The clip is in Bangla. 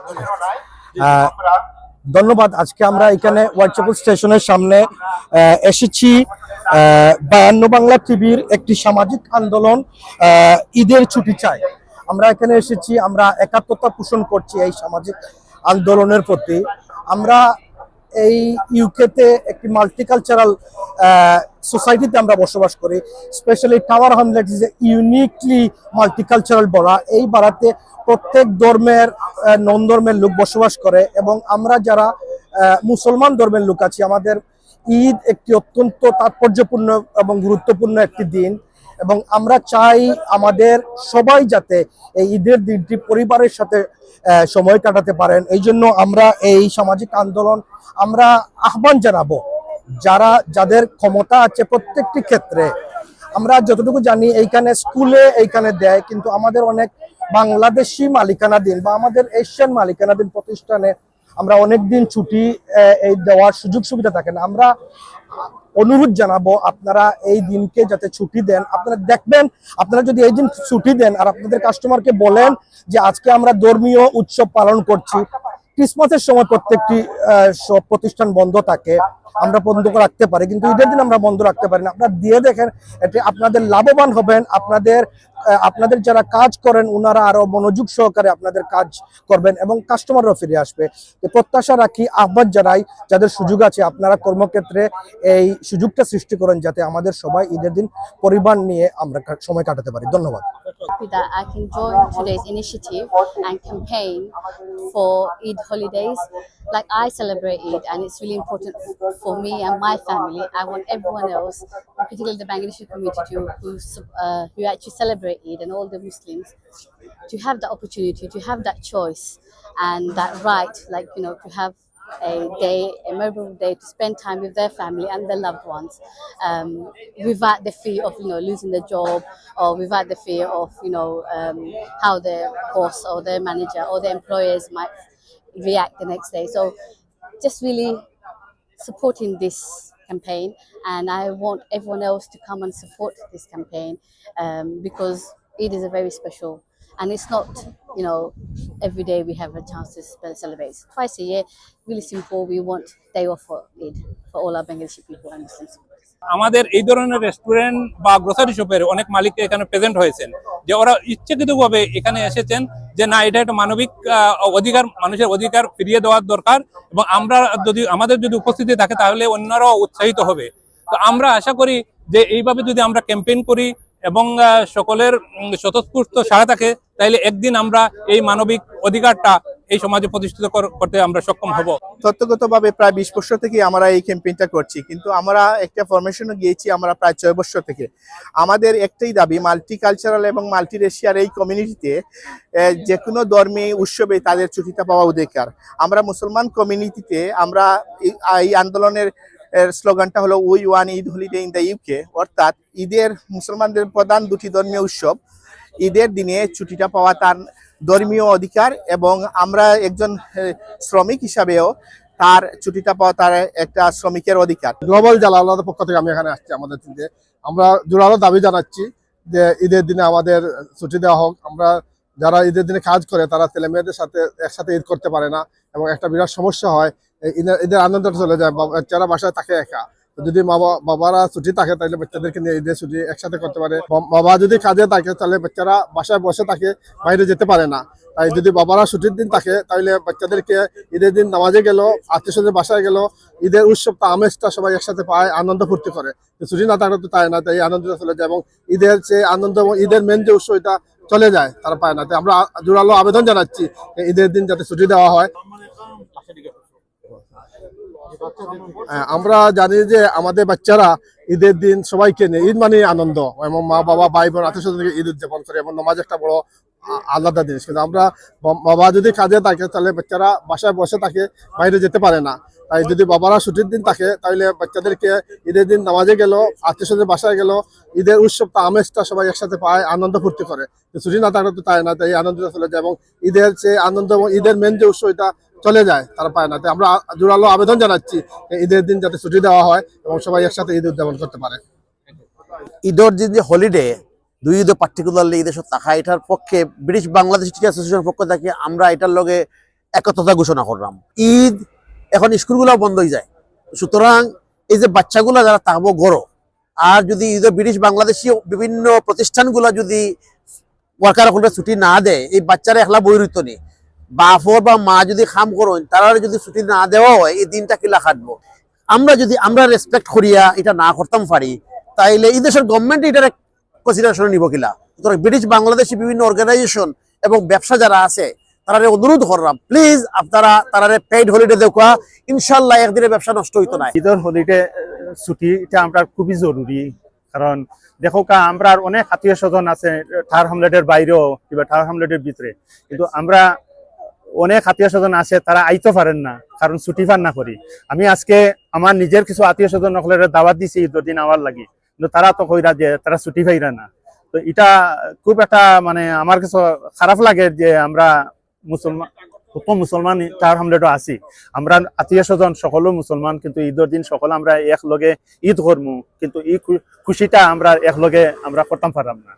আহ, ধন্যবাদ। আজকে আমরা এখানে হোয়াইটচ্যাপেল স্টেশনের সামনে এসেছি 52 বাংলা টিভির একটি সামাজিক আন্দোলন ঈদের ছুটি চাই। আমরা এখানে এসেছি, আমরা একাত্মতা পোষণ করছি এই সামাজিক আন্দোলনের প্রতি। আমরা এই ইউকেতে একটি মাল্টিকালচারাল সোসাইটিতে আমরা বসবাস করি। Specially tower Hamlet is uniquely multicultural বড়া। এই বাড়াতে প্রত্যেক ধর্মের নন ধর্মের লোক বসবাস করে এবং আমরা যারা মুসলমান ধর্মের লোক আছি, আমাদের ঈদ একটি অত্যন্ত তাৎপর্যপূর্ণ এবং গুরুত্বপূর্ণ একটি দিন এবং আমরা চাই আমাদের সবাই যাতে এই ঈদের দিনটি পরিবারের সাথে সময় কাটাতে পারেন। এই জন্য আমরা এই সামাজিক আন্দোলন আমরা আহ্বান জানাবো যাদের ক্ষমতা আছে প্রত্যেকটি ক্ষেত্রে। আমরা যতটুকু জানি এইখানে স্কুলে এইখানে দেয়, কিন্তু আমাদের অনেক বাংলাদেশি মালিকানাধীন বা আমাদের এশিয়ান মালিকানাধীন প্রতিষ্ঠানে আমরা অনেক দিন ছুটি এই দেওয়ার সুযোগ সুবিধা থাকে না। আমরা অনুরোধ জানাবো আপনারা এই দিনকে যাতে ছুটি দেন। আপনারা দেখবেন, আপনারা যদি এই দিন ছুটি দেন আর আপনাদের কাস্টমারকে বলেন যে আজকে আমরা ধর্মীয় উৎসব পালন করছি, ক্রিসমাসের সময় প্রত্যেকটি সব প্রতিষ্ঠান বন্ধ থাকে, আমরা বন্ধ রাখতে পারি, কিন্তু ঈদের দিন আমরা বন্ধ রাখতে পারি না। আপনারা দিয়ে দেখেন, এতে আপনাদের লাভবান হবেন। আপনাদের যারা কাজ করেন ওনারা আরো মনোযোগ সহকারে আপনাদের কাজ করবেন এবং কাস্টমাররাও ফিরে আসবে। প্রত্যাশা রাখি, আহ্বান জানাই যাদের সুযোগ আছে আপনারা কর্মক্ষেত্রে এই সুযোগটা সৃষ্টি করেন যাতে আমাদের সবাই ঈদের দিন পরিবার নিয়ে আমরা সময় কাটাতে পারি। ধন্যবাদ। Happy that I can join today's initiative and campaign for Eid holidays. Like, I celebrate Eid and it's really important for me and my family. I want everyone else, particularly the Bangladeshi community who actually celebrate Eid, and all the Muslims, to have that opportunity, to have that choice and that right, like, to have a memorable day to spend time with their family and their loved ones, without the fear of losing their job, or without the fear of how their boss or their manager or their employers might react the next day. So just really supporting this campaign, and I want everyone else to come and support this campaign, because it is a very special, and it's not every day we have a chance to celebrate. It's twice a year. Really simple. We want day off for Eid for all our Bangladeshi people and Muslims. আমাদের এই ধরনের রেস্টুরেন্ট বা গ্রোসারি শপের অনেক মালিক এখানে প্রেজেন্ট হয়েছেন, যে ওরা ইচ্ছাকৃতভাবে এখানে এসেছেন যে না, এটা একটা মানবিক অধিকার, মানুষের অধিকার ফিরিয়ে দেওয়ার দরকার, এবং আমাদের যদি উপস্থিতি থাকে তাহলে অন্যরাও উৎসাহিত হবে। তো আমরা আশা করি যে এইভাবে যদি আমরা ক্যাম্পেইন করি এবং সকলের স্বতঃস্ফূর্ত সাড়া থাকে, তাহলে একদিন আমরা এই মানবিক অধিকারটা এই সমাজে প্রতিষ্ঠিত করতে আমরা সক্ষম হব। তত্ত্বগতভাবে প্রায় 20 বছর থেকে আমরা এই ক্যাম্পেইনটা করছি, কিন্তু আমরা একটা ফরমেশনে গিয়েছি আমরা প্রায় 6 বছর থেকে। আমাদের একটাই দাবি, মাল্টিকালচারাল এবং মাল্টিরেশিয়ার এই কমিউনিটিতে যে কোনো ধর্মী উৎসবে তাদের ছুটিটা পাওয়া অধিকার। আমরা মুসলমান কমিউনিটিতে আমরা এই আন্দোলনের স্লোগানটা হলো we want Eid holiday in the UK, অর্থাৎ ঈদের মুসলমানদের প্রধান দুটি ধর্মীয় উৎসব, ঈদের দিনে ছুটিটা পাওয়া তার ধর্মীয় অধিকার, এবং আমরা একজন শ্রমিক হিসাবেও তার ছুটিটা পাওয়া তার একটা শ্রমিকের অধিকার। গ্লোবাল জালালাদের পক্ষ থেকে আমি এখানে আসছি, আমাদের দিকে আমরা জোরালো দাবি জানাচ্ছি যে ঈদের দিনে আমাদের ছুটি দেওয়া হোক। আমরা যারা ঈদের দিনে কাজ করে তারা ছেলে মেয়েদের সাথে একসাথে ঈদ করতে পারে না এবং একটা বিরাট সমস্যা হয়, ঈদের আনন্দটা চলে যায়, বাচ্চারা বাসায় থাকে একা। যদি বাবারা ছুটি থাকে তাহলে বাচ্চাদেরকে নিয়ে ঈদের ছুটি একসাথে করতে পারে। বাবা যদি কাজে থাকে তাহলে বাচ্চারা বাসায় বসে থাকে, বাইরে যেতে পারে না। তাই যদি বাবারা ছুটির দিন থাকে তাহলে বাচ্চাদেরকে ঈদের দিন নামাজে গেল, আত্মীয় স্বজনের বাসায় গেল, ঈদের উৎসবটা আমেজটা সবাই একসাথে পায়, আনন্দ ফুর্তি করে। ছুটি না থাকলে তো তাই না, তাই আনন্দটা চলে যায় এবং ঈদের যে আনন্দ এবং ঈদের মেন যে উৎসব এটা চলে যায়, তারা পায় না। তাই আমরা জোরালো আবেদন জানাচ্ছি ঈদের দিন যাতে ছুটি দেওয়া হয়। আমরা জানি যে আমাদের বাচ্চারা ঈদের দিন সবাইকে নিয়ে, ঈদ মানে আনন্দ, এবং মা বাবা ভাই বোন আত্মীয় স্বজনকে ঈদ উদযাপন করে, এবং নামাজ একটা বড় আলাদা জিনিস। কিন্তু আমরা বাবা যদি কাজে থাকে তাহলে বাচ্চারা বাসায় বসে থাকে, বাইরে যেতে পারে না। তাই যদি বাবারা ছুটির দিন থাকে তাহলে বাচ্চাদেরকে ঈদের দিন নামাজে গেল, আত্মীয় স্বজনের বাসায় গেল, ঈদের উৎসবটা আমেজটা সবাই একসাথে পায়, আনন্দ ফুর্তি করে। ছুটি না থাকলে তো তাই না, তাই আনন্দটা চলে যায় এবং ঈদের যে আনন্দ এবং ঈদের মেন যে উৎসব এটা চলে যায়, তারা পায় না। তাই আমরা জোরালো আবেদন জানাচ্ছি ঈদের দিন যাতে ছুটি দেওয়া হয় এবং সবাই একসাথে ঈদ উদযাপন করতে পারে। ঈদের যে হলিডে, দুই ঈদে পার্টিকুলারলি ঈদের সাথে থাকা, এটার পক্ষে ব্রিটিশ বাংলাদেশ টিচার অ্যাসোসিয়েশনের পক্ষ থেকে আমরা এটার লগে একত্রতা ঘোষণা করলাম। ঈদ এখন স্কুলগুলো বন্ধ হয়ে যায়, সুতরাং এই যে বাচ্চাগুলা যারা থাকবো গড়, আর যদি ঈদের ব্রিটিশ বাংলাদেশি বিভিন্ন প্রতিষ্ঠানগুলো যদি ওয়ার্কার এখন ছুটি না দেয়, এই বাচ্চারা একলা বই রইত নি, বাপর বা মা যদি খাম করেন তারা যদি ছুটি না দেওয়া হয় এই দিনটা কিলা খাটবো। আমরা রেসপেক্ট করিয়া এটা না করতাম পারি, তাইলে এই দেশের গভর্নমেন্ট এটার কনসিডারেশন নিব কিলা। সুতরাং ব্রিটিশ বাংলাদেশি বিভিন্ন অর্গানাইজেশন এবং ব্যবসা যারা আছে তারা অনুরোধ করলাম, প্লিজ আপনারা তারা পেইড হলিডে দেখা, ইনশাল্লাহ একদিনের ব্যবসা নষ্ট হইতো না। ঈদের হলিডে ছুটি এটা আমরা খুবই জরুরি, কারণ দেখো আমরা অনেক আত্মীয় স্বজন আছে ঠার হামলেটের বাইরেও কিংবা ঠার হামলেটের ভিতরে, কিন্তু আমরা অনেক আত্মীয় স্বজন আছে তারা আইতে পারেন না, কারণ ছুটি পান না করি। আমি আজকে আমার নিজের কিছু আত্মীয় স্বজন নকলের দাওয়াত দিছি ঈদের দিন আমার লাগি, কিন্তু তারা তো কইরা যে তারা ছুটি পাইরা না। তো এটা খুব একটা মানে আমার কিছু খারাপ লাগে যে আমরা মুসলমান তার হামলেটও আছি, আমরা আত্মীয় স্বজন সকল মুসলমান, কিন্তু ঈদের দিন সকল আমরা একলগে ঈদ করবো, কিন্তু এই খুশিটা আমরা একলগে আমরা করতাম পারলাম না।